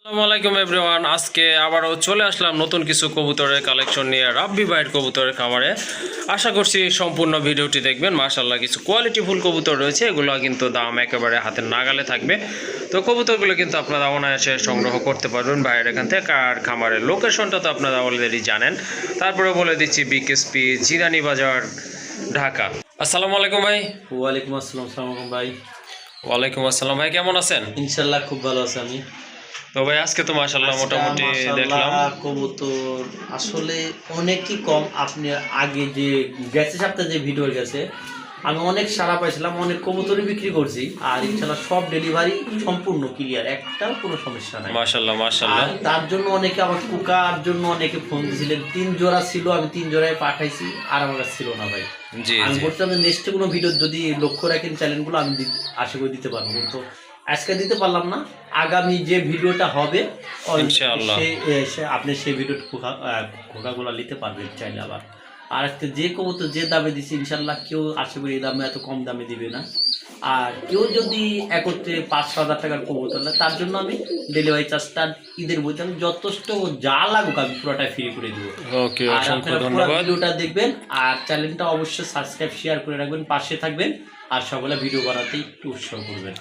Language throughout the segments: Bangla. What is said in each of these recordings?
আসসালামু আলাইকুম এভরিওয়ান। আজকে আবারও চলে আসলাম নতুন কিছু কবুতরের কালেকশন নিয়ে রাব্বি ভাইয়ের কবুতরের খামারে। আশা করছি সম্পূর্ণ ভিডিওটি দেখবেন। মাশাআল্লাহ কিছু কোয়ালিটিফুল কবুতর রয়েছে, এগুলো কিন্তু দাম একেবারে হাতের নাগালে থাকবে। তো কবুতরগুলো কিন্তু আপনারা অনায়াসে সংগ্রহ করতে পারবেন ভাইয়ের এখান থেকে। আর খামারের লোকেশনটা তো আপনারা অলরেডি জানেন, তারপরে বলে দিচ্ছি বিকেএসপি জিরানি বাজার, ঢাকা। আসসালামু আলাইকুম ভাই। ওয়ালাইকুম আসসালাম। আসসালামু আলাইকুম ভাই। ওয়ালাইকুম আসসালাম ভাই, কেমন আছেন? ইনশাল্লাহ খুব ভালো আছি আমি। তো ভাই আজকে তো মাশাআল্লাহ মোটামুটি দেখলাম কবুতর আসলে অনেকই কম। আপনি আগে যে গেছে সপ্তাহে যে ভিডিও গেছে, আমি অনেক সারা পাইছিলাম, অনেক কবুতরই বিক্রি করছি। আর ইনশাল্লাহ সব ডেলিভারি সম্পূর্ণ ক্লিয়ার, একটাও কোনো সমস্যা নাই। মাশাআল্লাহ মাশাআল্লাহ। তার জন্য অনেকে আমার কুকার জন্য অনেকে ফোন দিয়েছিলেন। 3 জোড়া ছিল, আমি 3 জোড়ায় পাঠাইছি, আর আমার কাছে ছিল না ভাই। জি আমি জি বলছিলাম যে নেক্সট কোনো ভিডিও যদি লক্ষ্য রাখেন চ্যানেলগুলো, আমি আশা করি দিতে পারবো, কিন্তু আজকে দিতে পারলাম না। আগামী যে ভিডিওটা হবে ইনশাআল্লাহ আপনি সেই ভিডিও খোকাগুলো নিতে পারবেন চাইলে। আবার আর আজকে যে কবুতর যে দামে দিচ্ছি, ইনশাল্লাহ কেউ আশা করি এই দামে এত কম দামে দিবে না। আর কেউ যদি একত্রে 5-6 হাজার টাকার কবুতর নেয়, তার জন্য আমি ডেলিভারি চার্জটা ঈদের মধ্যে আমি যথেষ্ট যা লাগুক আমি পুরোটা ফ্রি করে দেবো। ওকে, আর অসংখ্য আপনারা পুরো ধন্যবাদ। ভিডিওটা দেখবেন আর চ্যানেলটা অবশ্যই সাবস্ক্রাইব শেয়ার করে রাখবেন, পাশে থাকবেন আর সকলে ভিডিও বানাতে একটু উৎসাহ করবেন।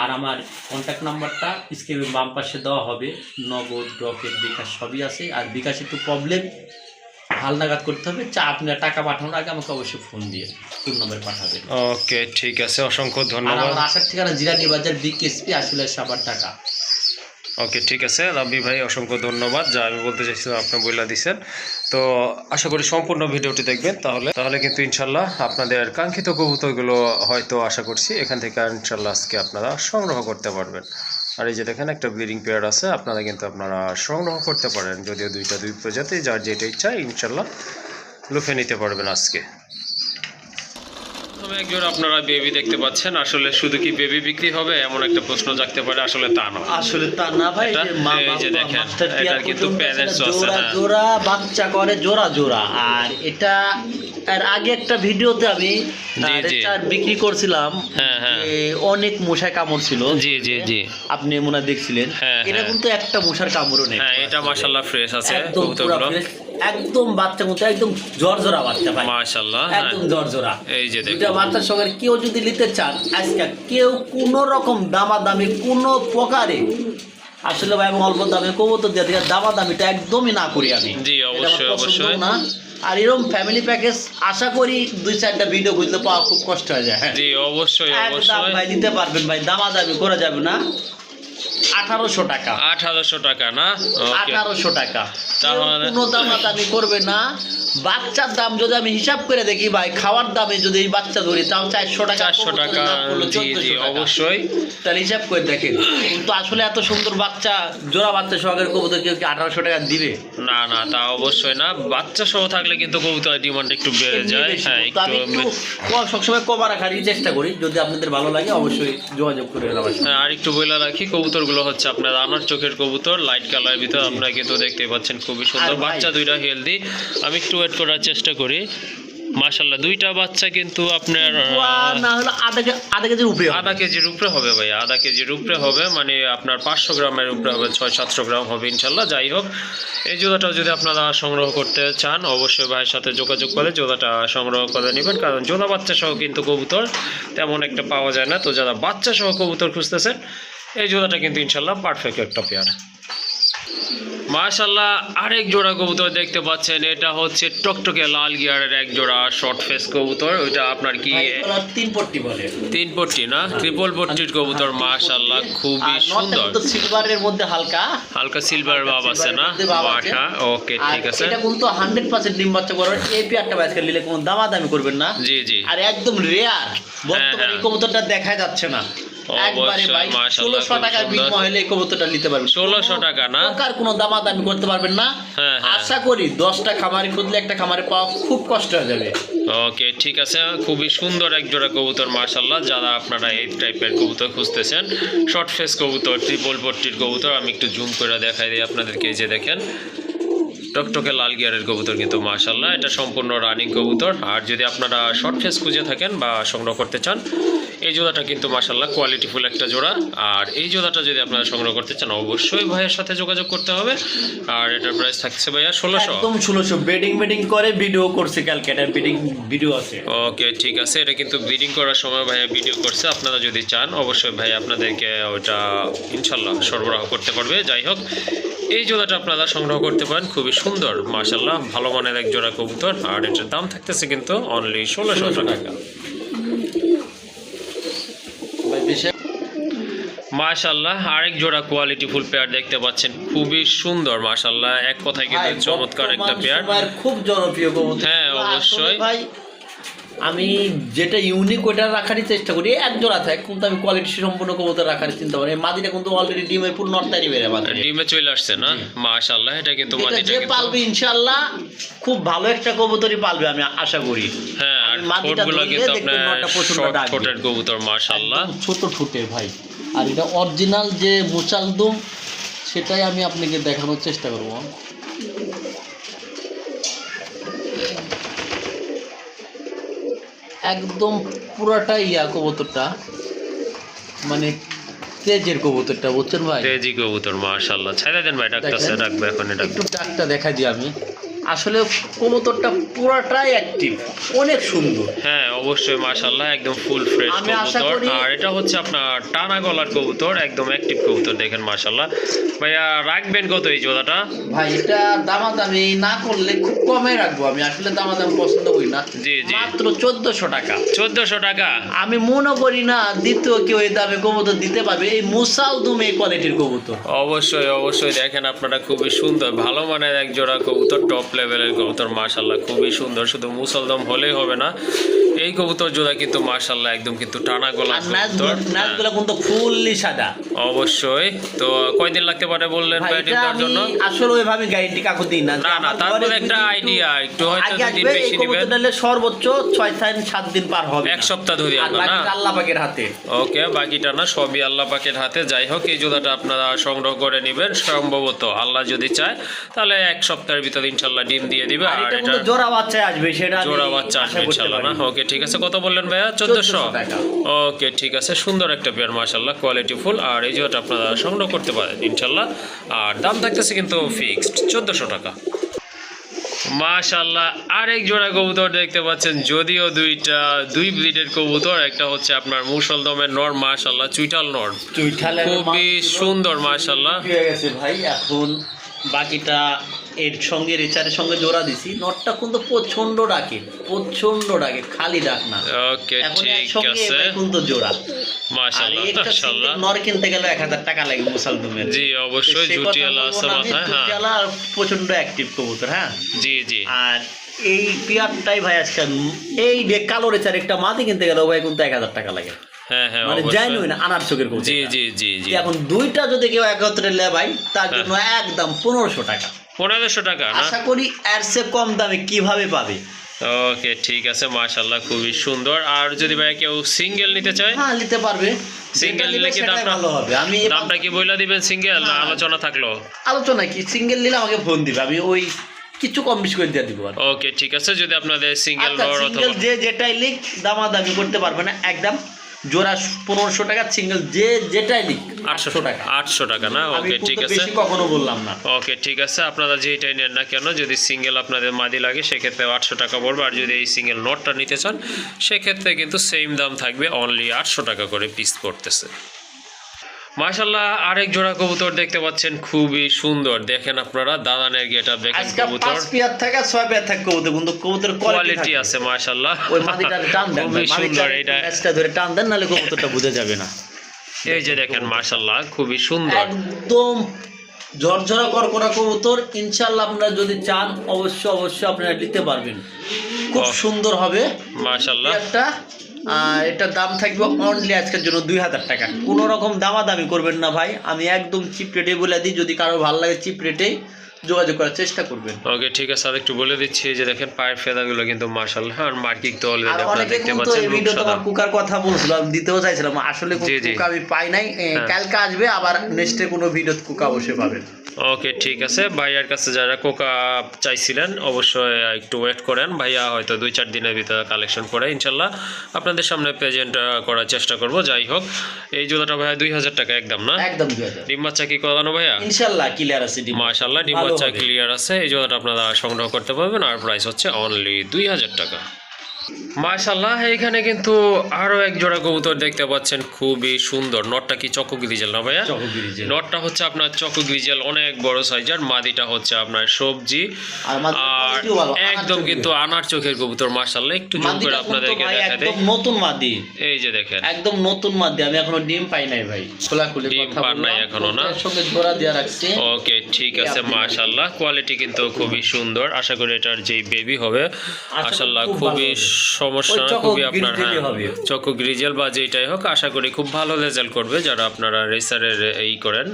আর আমার কন্ট্যাক্ট নাম্বারটা স্ক্রিনের বাম পাশে দেওয়া হবে। নগদ, রকেট, বিকাশ সবই আছে। আর বিকাশে একটু প্রবলেম, হালনাগাদ করতে হবে। আপনার টাকা পাঠানোর আগে আমাকে অবশ্যই ফোন দিয়ে ফোন নাম্বার পাঠাবেন। ওকে ঠিক আছে, অসংখ্য আর ধন্যবাদ। আমার আসার ঠিকানা জিরানি বাজার, বিকেএসপি, আসলে সাবার, ঢাকা। ওকে ঠিক আছে রাব্বি ভাই, অসংখ্য ধন্যবাদ। যা আমি বলতে চাইছিলাম আপনি বলে দিচ্ছেন। তো আশা করি সম্পূর্ণ ভিডিওটি দেখবেন, তাহলে কিন্তু ইনশাল্লাহ আপনাদের কাঙ্ক্ষিত কবুতরগুলো হয়তো আশা করছি এখান থেকে ইনশাল্লাহ আজকে আপনারা সংগ্রহ করতে পারবেন। আর এই যে দেখেন একটা ব্রিডিং পেয়ার আছে, আপনারা সংগ্রহ করতে পারেন। যদিও দুই প্রজাতি, যার যেটা ইচ্ছা ইনশাল্লাহ লুফে নিতে পারবেন আজকে। একজন আপনারা বেবি দেখতে পাচ্ছেন। আসলে শুধু কি বেবি বিক্রি হবে এমন একটা প্রশ্ন জাগতে পারে, আসলে তা না। আসলে তা না ভাই। এই যে দেখেন, এটা কিন্তু প্যারেন্টস আছে, হ্যাঁ জোড়া বাচ্চা করে জোড়া জোড়া। আর এটা এর আগে একটা ভিডিওতে আমি বিক্রি করছিলাম, অনেক মশার কামড় ছিল। জি জি জি, আপনি মনে হয় দেখছিলেন। এটা কিন্তু একটা মশার কামড়ও নেই। হ্যাঁ এটা মাশাআল্লাহ ফ্রেশ আছে কবুতরগুলো, একদম বাচ্চা মতো, একদম জর্জরা বাচ্চা ভাই, মাশাআল্লাহ একদম জর্জরা। এই যে দুইটা বাচ্চার সঙ্গে কেউ যদি নিতে চান, আজকে কেউ কোনো রকম দামাদামি কোনো প্রকারে আসলে ভাই, আমি অল্প দামে কবুতর দিয়ে থেকে দামাদামিটা একদমই না করি আমি। জি অবশ্যই অবশ্যই না। আর এরকম ফ্যামিলি প্যাকেজ আশা করি 2-4টা ভিডিও বুঝলে পাওয়া খুব কষ্ট হয়ে যায়। জি অবশ্যই অবশ্যই ভাই দিতে পারবেন ভাই, দামাদামি করা যাবে না। 1800 টাকা। 1800 টাকা না? 1800 টাকা। তাহলে কোনো দামাদামি করবে না। বাচ্চার দাম যদি আমি হিসাব করে দেখি ভাই, খাওয়ার দামে যদি এই বাচ্চা ধরি, তাও 400 টাকা। 400 টাকা, জি জি অবশ্যই। তাহলে হিসাব করে দেখেন। কিন্তু আসলে এত সুন্দর বাচ্চা, জোড়া বাচ্চা সহকারে কবুতর কেউ কি 1800 টাকা দিবে? না না, তা অবশ্যই না। বাচ্চা সহ থাকলে কিন্তু কবুতরের ডিমান্ড একটু বেড়ে যায়। হ্যাঁ আমি একটু সবসময় কমা রাখার চেষ্টা করি। যদি আপনাদের ভালো লাগে অবশ্যই যোগাযোগ করে নেওয়া। হ্যাঁ, আর একটু বলে রাখি, কবুতরগুলো হচ্ছে আপনার আনার চোখের কবুতর, লাইট কালারের ভিতর। আপনারা কিন্তু দেখতে পাচ্ছেন খুবই সুন্দর বাচ্চা, দুইটা হেলদি। আমি একটু ওয়েট করার চেষ্টা করি। মাশাআল্লাহ দুইটা বাচ্চা কিন্তু আপনার না হলো আধা কেজির উপরে, আধা কেজির উপরে হবে ভাই, আধা কেজির উপরে হবে। মানে আপনার 500 গ্রামের উপরে হবে, 600-700 গ্রাম হবে ইনশাল্লাহ। যাই হোক, এই জোড়াটাও যদি আপনারা সংগ্রহ করতে চান, অবশ্যই ভাইয়ের সাথে যোগাযোগ করে জোড়াটা সংগ্রহ করে নেবেন। কারণ জোড়া বাচ্চা সহ কিন্তু কবুতর তেমন একটা পাওয়া যায় না। তো যারা বাচ্চা সহ কবুতর খুঁজতেছেন, এই জোড়াটা কিন্তু ইনশাল্লাহ পারফেক্ট একটা পেয়ার। মাশাআল্লাহ আরেক জোড়া কবুতর দেখতে পাচ্ছেন, এটা হচ্ছে টকটকে লাল গিয়ারের এক জোড়া শর্ট ফেস কবুতর। ওইটা আপনার কি 3 পট্টি বলে? 3 পট্টি না, ট্রিপল পট্টির কবুতর। মাশাআল্লাহ খুবই সুন্দর। তো সিলভারের মধ্যে হালকা হালকা সিলভার ভাব আছে না? মাশা, ওকে ঠিক আছে। এটা কিন্তু 100% ডিম বাচ্চা করার। এই পেয়ারটা আজকে নিলে কোনো দামাদামি করবেন না। জি জি, আর একদম রেয়ার, বর্তমানে এই কবুতরটা দেখা যাচ্ছে না। একবারে ভাই 1600 টাকার বিনিময়ে হলে এই কবুতরটা নিতে পারবেন। 1600 টাকা না? আর কোনো দামাদামি করতে পারবেন না। আশা করি 10টা খামারে খুঁজলে একটা খামারে পাওয়া খুব কষ্ট হয়ে যাবে। ওকে ঠিক আছে, খুবই সুন্দর এক জোড়া কবুতর মাশাআল্লাহ। যারা আপনারা এই টাইপের কবুতর খুঁজতেছেন, শর্ট ফেস কবুতর, ট্রিপল পট্টির কবুতর, আমি একটু জুম করে দেখাই দিই আপনাদেরকে। এই যে দেখেন, টকটকে লাল গিয়ারের কবুতর কিন্তু মাশাআল্লাহ, এটা সম্পূর্ণ রানিং কবুতর। আর যদি আপনারা শর্ট ফেস খুঁজে থাকেন বা সংগ্রহ করতে চান, এই জোড়াটা কিন্তু মাশাআল্লাহ কোয়ালিটিফুল একটা জোড়া। আর এই জোড়াটা যদি আপনারা সংগ্রহ করতে চান অবশ্যই ভাইয়ের সাথে যোগাযোগ করতে হবে। আর এটার প্রাইস থাকছে ভাইয়া 1600। একদম 1600 বেডিং করে ভিডিও করছে, কালকে এটার বেডিং ভিডিও আছে। ওকে ঠিক আছে, এটা কিন্তু ব্রিডিং করার সময় ভাইয়া ভিডিও করছে। আপনারা যদি চান অবশ্যই ভাই আপনাদেরকে ওটা ইনশাল্লাহ সরবরাহ করতে পারবে। যাই হোক, এই জোড়াটা আপনারা সংগ্রহ করতে পারেন, খুবই সুন্দর মাশাআল্লাহ, ভালো মানের এক জোড়া কবুতর। আর এটার দাম থাকতেছে কিন্তু অনলি 1600 টাকা। মাশাআল্লাহ, আরেক জোড়া কোয়ালিটি ফুল পেয়ার দেখতে পাচ্ছেন, খুবই সুন্দর মাশাআল্লাহ, এক কথায় কিন্তু চমৎকার একটা পেয়ার। খুব জনপ্রিয় কবুতর। হ্যাঁ অবশ্যই ভাই, আমি যেটা ইউনিক ওইটা রাখারই চেষ্টা করি। এক জোড়া থাকে কিন্তু আমি কোয়ালিটি সম্পূর্ণ কবুতর রাখার চিন্তা করি। মাদিটা কিন্তু অলরেডি ডিমের পুরো নটটারি বেড়ে ডিমে চলে আসছে না মাশাআল্লাহ, এটা কিন্তু মাদিটা যে কিন্তু পালবে ইনশাআল্লাহ খুব ভালো একটা কবুতরই পালবে আমি আশা করি। হ্যাঁ, আর মাদিটা ঠোঁটগুলো ধরলে কিন্তু দেখবেন আপনার নটটা প্রচন্ড শর্ট ডাকবে। ঠোঁটের কবুতর মাশাআল্লাহ, একদম ছোট ঠোঁটে ভাই। আর এটা অরিজিনাল যে মুচালদুম সেটাই আমি আপনাকে দেখানোর চেষ্টা করব। একদম পুরাটা কবুতরটা মানে তেজের কবুতরটা, বুঝছেন ভাই? তেজি কবুতর মাশাআল্লাহ, ছেড়ে দেন ভাই, ডাকতেছে, ডাকবে এখন। এটা একটু ডাকটা দেখাই দিই আমি। আসলে কবুতরটা পুরাটাই অ্যাক্টিভ, অনেক সুন্দর। হ্যাঁ অবশ্যই মাশাআল্লাহ, একদম ফুল ফ্রেশ আমি আশা কবুতর। করি- আর এটা হচ্ছে আপনার টানা গলার কবুতর, একদম অ্যাক্টিভ কবুতর, দেখেন মাশাআল্লাহ। ভাইয়া রাখবেন কত এই জোড়াটা? ভাই এটা দামাদামি না করলে খুব কমে রাখবো। আমি আসলে দামাদাম পছন্দ করি না। জি জি, মাত্র 1400 টাকা। 1400 টাকা। আমি মনে করি না দ্বিতীয় কেউ এই দামে কবুতর দিতে পারবে, এই মুসালদুম এই কোয়ালিটির কবুতর। অবশ্যই অবশ্যই, দেখেন আপনারা, খুবই সুন্দর, ভালো মানের এক জোড়া কবুতর, টপ লেভেলের কবুতর মাশাআল্লাহ, খুবই সুন্দর। শুধু মুসলদম হলেই হবে না, এই কবুতর জোড়া কিন্তু মাশাআল্লাহ একদম কিন্তু টানা গলা আর কবুতর। নাচগুলো কিন্তু ফুললি সাদা। অবশ্যই। তো কয়দিন লাগতে পারে বললেন ভাই, ব্যাটিং এটা দেওয়ার আমি জন্য? আসলে ওইভাবে গ্যারান্টি কাকু দিই না। না না, আমার তারপরে ঘরে একটা যদি আইডিয়া, একটু হয়তো আগে দুদিন আসবে, বেশি এই নেবেন। কবুতরটা হলে সর্বোচ্চ 6-7 দিন পার হবে এক না। সপ্তাহ ধরে আর আনবা না? বাকিটা আল্লাহ পাকের হাতে। ওকে, বাকিটা না সবই আল্লাহ পাকের হাতে। যাই হোক, এই জোড়াটা আপনারা সংগ্রহ করে নেবেন, সম্ভবত আল্লাহ যদি চায় তাহলে এক সপ্তাহের ভিতরে ইনশাল্লাহ ডিম দিয়ে দিবে। আর আর এটা এটা কিন্তু জোড়া বাচ্চায় আসবে, সেটা আমি জোড়া বাচ্চা আশা আসবে করতে ইনশাল্লাহ না? পারি। ওকে ঠিক আছে, কত বললেন ভাইয়া? 1400 টাকা। ওকে ঠিক আছে, সুন্দর একটা পেয়ার মাশাল্লাহ, কোয়ালিটি ফুল। আর এই জোড়াটা আপনারা সংগ্রহ করতে পারেন ইনশাল্লাহ। আর দাম থাকতেছে কিন্তু ফিক্সড 1400 টাকা। মাশাআল্লাহ, আরেক জোড়া কবুতর দেখতে পাচ্ছেন, যদিও দুই ব্রিডের কবুতর। একটা হচ্ছে আপনার মুসলদমের নর মাশাআল্লাহ, চুইটাল নর, চুইঠালের খুবই সুন্দর মাশাআল্লাহ। হয়ে গেছে ভাই। এখন বাকিটা এর সঙ্গে রেচারের সঙ্গে জোড়া দিছি। নটটা কিন্তু প্রচন্ড ডাকে, খালি ডাক না। ওকে এখন ঠিক একসঙ্গে আছে এবার কিন্তু জোড়া। আর মাশাআল্লাহ একটা মাশাআল্লাহ। single নর কিনতে গেলে 1000 টাকা লাগে মুসালদমের। জি অবশ্যই, সে কথা জুটিয়ালা বলবো আছে না আমি, মাথায়। হ্যাঁ জুটিয়ালা আর প্রচন্ড অ্যাক্টিভ কবুতর। হ্যাঁ, জি জি, আর এই পিয়ারটাই ভাই আজকে এই কালো রেচার একটা মাটি কিনতে গেলে ভাই কিন্তু 1000 টাকা লাগে। হ্যাঁ হ্যাঁ মানে অবশ্যই। জানুই না আনার চোখের কবুতর। জি জি জি জি, এখন দুইটা যদি কেউ একত্রে লে ভাই, তার জন্য একদম 1500 টাকা। 1500 টাকা না? আশা করি এর চেয়ে কম দামে কিভাবে পাবে। ওকে ঠিক আছে মাশাআল্লাহ, খুবই সুন্দর। আর যদি ভাই কেউ সিঙ্গেল নিতে চায়? হ্যাঁ, নিতে পারবে। সিঙ্গেল যেটা নিলে কি সেটাই দামটা ভালো হবে। আমি দামটা কি বইলা দিবেন সিঙ্গেল, না হ্যাঁ। আলোচনা থাকলো? আলোচনা কি, সিঙ্গেল নিলে আমাকে ফোন দিবে, আমি ওই কিছু কম বেশি করে দিয়ে দিব। ওকে ঠিক আছে, যদি আপনাদের সিঙ্গেল আচ্ছা, নর সিঙ্গেল অথবা যে যেটাই লিখ দামাদামি করতে পারবে না, একদম জোড়া 1500 টাকা, সিঙ্গেল যে যেটাই লিখ 800 টাকা। 800 টাকা না? আমি ওকে কিন্তু ঠিক আছে, বেশি কখনো বললাম না। ওকে ঠিক আছে, আপনারা যেটাই নেন না কেন, যদি সিঙ্গেল আপনাদের মাদি লাগে সেক্ষেত্রে 800 টাকা পড়বে। আর যদি এই সিঙ্গেল নটটা নিতে চান সেক্ষেত্রে কিন্তু সেম দাম থাকবে, অনলি 800 টাকা করে পিস পড়তেছে। মাশাআল্লাহ, আরেক জোড়া কবুতর দেখতে পাচ্ছেন, খুবই সুন্দর। দেখেন আপনারা দাদানের গেটআপ, দেখেন আজকে কবুতর 5 পেয়ার থেকে 6 পেয়ার থাকে কবুতর, কিন্তু কবুতর কোয়ালিটি আছে মাশাআল্লাহ। ওই মাটিটা টান দেন, খুবই সুন্দর এটা। ম্যাচটা ধরে টান দেন, নালে কবুতরটা বুঝে যাবে না। এই যে দেখেন মাশাআল্লাহ, খুবই সুন্দর। একদম ঝরঝরা করকরা কবুতর। ইনশাআল্লাহ আপনারা যদি চান অবশ্যই আপনারা নিতে পারবেন, খুব সুন্দর হবে মাশাআল্লাহ। একটা। আর এটার দাম থাকবে অনলি আজকের জন্য 2000 টাকা। কোনো রকম দামাদামি করবেন না ভাই, আমি একদম চিপ রেটে বলে দিই। যদি কারো ভালো লাগে চিপ রেটে যোগাযোগ করার চেষ্টা করবেন। ওকে ঠিক আছে, আর একটু বলে দিচ্ছি এই যে দেখেন পায়ের ফেদাগুলো কিন্তু মাশাআল্লাহ, আর মার্কিং তো আর অলরেডি আপনারা অনেকে দেখতে কিন্তু পাচ্ছেন এই ভিডিওতে রূপসাদা। আমার কুকার কথা বলছিলাম, দিতেও চাইছিলাম, আসলে জি, জি। কুকা আমি পাই নাই। কালকে আসবে, আবার নেক্সটে কোনো ভিডিওতে কুকা অবশ্যই পাবেন। ওকে ঠিক আছে, ভাইয়ার কাছে যারা কোকা চাইছিলেন অবশ্যই একটু ওয়েট করেন, ভাইয়া হয়তো 2-4 দিনের ভিতরে কালেকশন করে ইনশাল্লাহ আপনাদের সামনে প্রেজেন্ট করার চেষ্টা করব। যাই হোক, এই জুতাটা ভাইয়া 2000 টাকা একদম না? একদম 2000 ডিম বাচ্চা কি করানো ভাইয়া? ইনশাআল্লাহ ক্লিয়ার আছে। মাশাআল্লাহ ডিম ভালো বাচ্চা হবে। ক্লিয়ার আছে। এই জুতাটা আপনারা সংগ্রহ করতে পারবেন, আর প্রাইস হচ্ছে অনলি 2000 টাকা। মাশাআল্লাহ এখানে কিন্তু আরো এক জোড়া কবুতর দেখতে পাচ্ছেন, খুবই সুন্দর। নটটা কি চকো গ্রিজেল না ভাইয়া? নটটা হচ্ছে আপনার চকো গ্রিজেল, অনেক বড় সাইজের। মাদিটা হচ্ছে আপনার সবজি, আর একদম কিন্তু আনার চোখের কবুতর। মাশাআল্লাহ একটু জুম করে আপনাদেরকে দেখা দেই। নতুন মাদি, এই যে দেখেন একদম নতুন মাদি। আমি এখনো ডিম পাই নাই ভাই, খোলাখুলি ডিম কথা পান নাই বললাম। এখনো না? এর সঙ্গে জোড়া দেয়া রাখছি। ওকে ঠিক আছে, মাশাআল্লাহ কোয়ালিটি কিন্তু খুবই সুন্দর। আশা করি এটার যেই বেবি হবে মাশাআল্লাহ খুবই সমস্যা না, খুবই আপনার চকো গ্রিজেল বা যেটাই হোক, আশা করি খুব ভালো রেজাল্ট করবে যারা আপনারা রেসারের এই করেন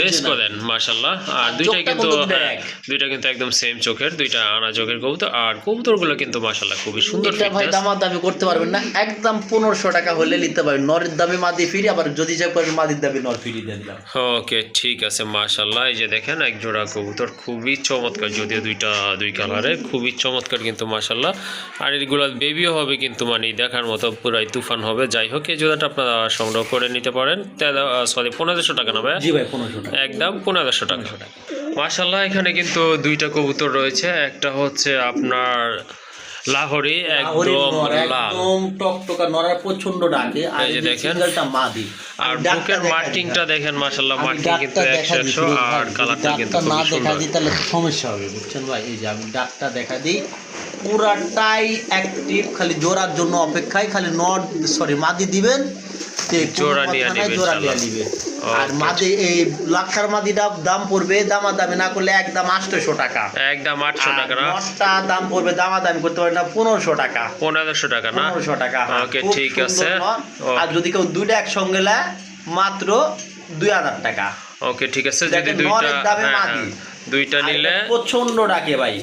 রেস করেন মাশাআল্লাহ। আর দুইটা কিন্তু একদম সেম চোখের, দুইটা আনা চোখের কবুতর। আর কবুতরগুলো কিন্তু মাশাআল্লাহ খুবই সুন্দর। এটা ভাই দামাদামি করতে পারবেন না, একদম 1500 টাকা হলে নিতে পারবেন। নরের দামে মাদি ফ্রি, আবার যদি চাই পারবেন মাদির দামে নর ফ্রি দিয়ে দিলাম। ওকে ঠিক আছে মাশাআল্লাহ। এই যে দেখেন এক জোড়া কবুতর খুবই চমৎকার, যদিও দুই কালারে খুবই চমৎকার কিন্তু মাশাআল্লাহ। আর এগুলো বেবিও হবে কিন্তু মানে দেখার মতো পুরাই তুফান হবে। যাই হোক এই জোড়াটা আপনারা সংগ্রহ করে নিতে পারেন। 1500 টাকা না ভাই? জি ভাই 1500 টাকা, একদম 1500 টাকা। মাশাআল্লাহ এখানে কিন্তু দুইটা কবুতর রয়েছে, একটা হচ্ছে আপনার লাহোরি, একদম লাল, একদম টকটকা নরার প্রচন্ড ডাকে। আর এই যে দেখেন সিঙ্গেলটা মাদি। আর বুকের মার্কিংটা দেখেন মাশাআল্লাহ, মার্কিং কিন্তু 100 আর কালারটা কিন্তু না খুব দেখা সুন্দর। দিই তাহলে সমস্যা হবে, বুঝছেন ভাই? এই যে আমি ডাকটা দেখা দিই, পুরাটাই অ্যাক্টিভ, খালি জোড়ার জন্য অপেক্ষায়। খালি মাদি দিবেন, জোড়া নিয়ে নিবে নিবে। আর মাদি এই লাক্ষার মাদিটা দাম পড়বে দামাদামি না করলে একদম 800 টাকা, একদম 800 টাকা না? নটটা দাম পড়বে দামাদামি করতে পারেন না 1500 টাকা। 1500 টাকা না? 1500 টাকা। ওকে খুব ঠিক সুন্দর আছে। নট। আর যদি কেউ দুইটা একসঙ্গে নেয় মাত্র 2000 টাকা। ওকে ঠিক আছে, যদি দেখেন দুইটা নরের দামে মাদি। দুইটা নিলে প্রচন্ড ডাকে ভাই।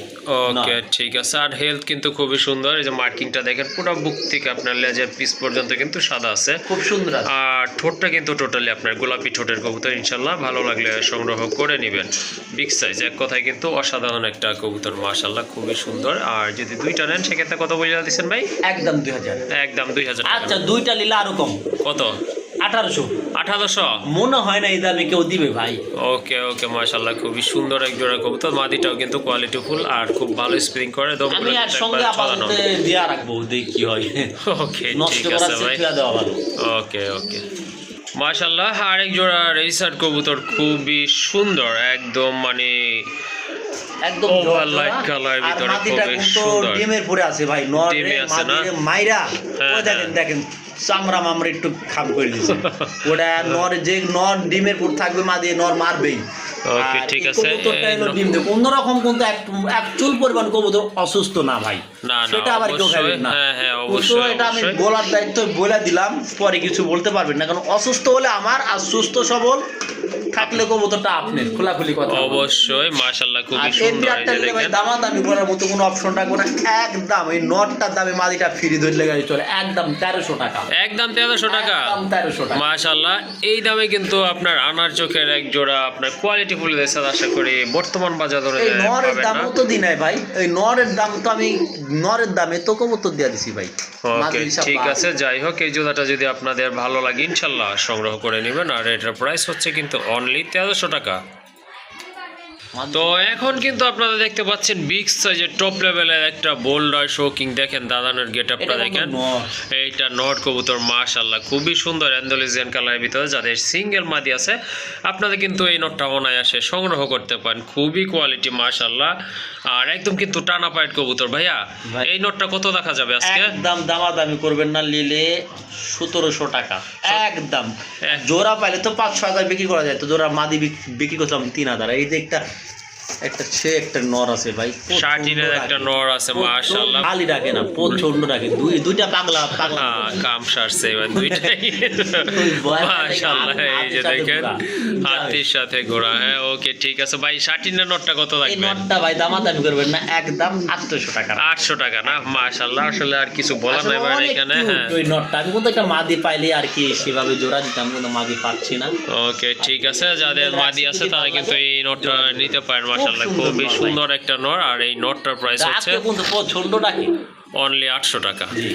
ওকে ঠিক আছে। আর হেলথ কিন্তু খুবই সুন্দর। এই যে মার্কিংটা দেখেন পুরো বুক থেকে আপনার লেজের পিস পর্যন্ত কিন্তু সাদা আছে, খুব সুন্দর আছে। আর ঠোঁটটা কিন্তু টোটালি আপনার গোলাপি ঠোঁটের কবুতর। ইনশাল্লাহ ভালো লাগলে সংগ্রহ করে নেবেন। বিগ সাইজ, এক কথায় কিন্তু অসাধারণ একটা কবুতর মাশাআল্লাহ, খুবই সুন্দর। আর যদি দুইটা নেন সেক্ষেত্রে কত বলে দিচ্ছেন ভাই? একদম 2000। একদম 2000 টাকা। আচ্ছা দুইটা নিলে আরো কম। কত? 1800। 1800? মনে হয় না এই দামে কেউ দিবে ভাই। ওকে ওকে মাশাআল্লাহ, খুবই সুন্দর এক জোড়া কবুতর। মাদিটাও কিন্তু কোয়ালিটি ফুল আর খুব ভালো স্প্রিং করে। আমি আর সঙ্গে আপাতত দিয়া রাখবো, দেখি কি হয়। ওকে নষ্ট ঠিক করার আছে ভাই। চেষ্টা দেওয়া ভালো। ওকে ওকে মাশাআল্লাহ। আরেক জোড়া রেসার কবুতর খুবই সুন্দর, একদম মানে একদম ওভার লাইট কালার ভিতরে খুবই সুন্দর। ডিমের পরে আছে ভাই, ডিমে আছে না? মাইরা হ্যাঁ, ওই দেখেন দেখেন চামড়া মামড়া একটু খাম করে দিয়েছে। ওটা নর ডিমের পর থাকবে, মাদি নর মারবেই। ওকে ঠিক আছে। ডিম দেবে অন্যরকম, কিন্তু এক চুল পরিমাণ কবুতর অসুস্থ না ভাই, না না সেটা আবার কেউ খাবে না। হ্যাঁ হ্যাঁ অবশ্যই। এটা আমি বলার দায়িত্ব বলে দিলাম, পরে কিছু বলতে পারবেন না, কারণ অসুস্থ হলে আমার, আর সুস্থ সবল থাকলে কবুতরটা আপনার। খোলাখুলি কথা অবশ্যই মাশাআল্লাহ, খুবই সুন্দর। এই যে দেখেন দামাদামি করার মতো কোনো অপশন রাখবো না, একদম এই নটটার দামে মাদিটা ফ্রি ধরলে গাড়ি চলে, একদম 1300 টাকা। একদম 1300 টাকা? একদম 1300 টাকা মাশাআল্লাহ। এই দামে কিন্তু আপনার আনার চোখের এক জোড়া আপনার কোয়ালিটি ফুল দেশে আশা করি বর্তমান বাজারে এই নরের পাবেন দামও না। তো দিই নাই ভাই, এই নরের দাম তো আমি নরের দামে তো কবুতর দিয়ে দিছি ভাই। ওকে ঠিক আছে। যাই হোক এই জোড়াটা যদি আপনাদের ভালো লাগে ইনশাল্লাহ সংগ্রহ করে নেবেন। আর এটার প্রাইস হচ্ছে কিন্তু অনলি 1300 টাকা। তো এখন কিন্তু আপনারা দেখতে পাচ্ছেন বিগ সাইজের টপ লেভেলের একটা বোল্ডার শোকিং। দেখেন দাদানের গেটআপটা দেখেন, এইটা নট কবুতর মাশাআল্লাহ খুবই সুন্দর অ্যান্ডালুজিয়ান কালারের ভিতরে। যাদের সিঙ্গেল মাদি আছে আপনারা কিন্তু এই নটটা অনায়াসে সংগ্রহ করতে পারেন, খুবই কোয়ালিটি মাশাআল্লাহ। আর একদম কিন্তু টানা পাইট কবুতর। ভাইয়া এই নটটা কত দেখা যাবে আজকে? একদম দামাদামি করবেন না, নিলে 1700 টাকা একদম। জোড়া পাইলে তো 5-6 হাজার বিক্রি করা যায়, তো জোড়া মাদি বিক্রি করতাম 3000। এই যে একটা একটা নর আছে ভাই, শার্টিনের একটা নর আছে মাশাআল্লাহ। খালি রাখে না, প্রচন্ড রাখে, দুইটা পাগলা পাগলা। কাম সারছে এবার দুইটাই ভয় মাশাআল্লাহ। এই যে হাতির সাথে দেখেন ঘোড়া। হাতির সাথে ঘোড়া। হ্যাঁ ওকে ঠিক আছে ভাই। শার্টিনের নটটা কত এই লাগবে? নটটা ভাই দামাদামি করবেন না, একদম 800 টাকা। 800 টাকা না? মাশাআল্লাহ, আসলে আর কিছু বলার আসলে নাই ভাই অনেক এখানে। cute হ্যাঁ ওই নটটা, আমি কিন্তু একটা মাদি পাইলে আর কি সেভাবে জোড়া দিতাম, কিন্তু মাদি পাচ্ছি না। ওকে ঠিক আছে, যাদের মাদি আছে তারা কিন্তু এই নটটা নিতে পারেন মাশাআল্লাহ। খুব সুন্দর খুবই নর ভাই। সুন্দর একটা নর। আর এই নটটার প্রাইস হচ্ছে আজকে কিন্তু প্রচন্ড ডাকে। অনলি 800 টাকা। জি।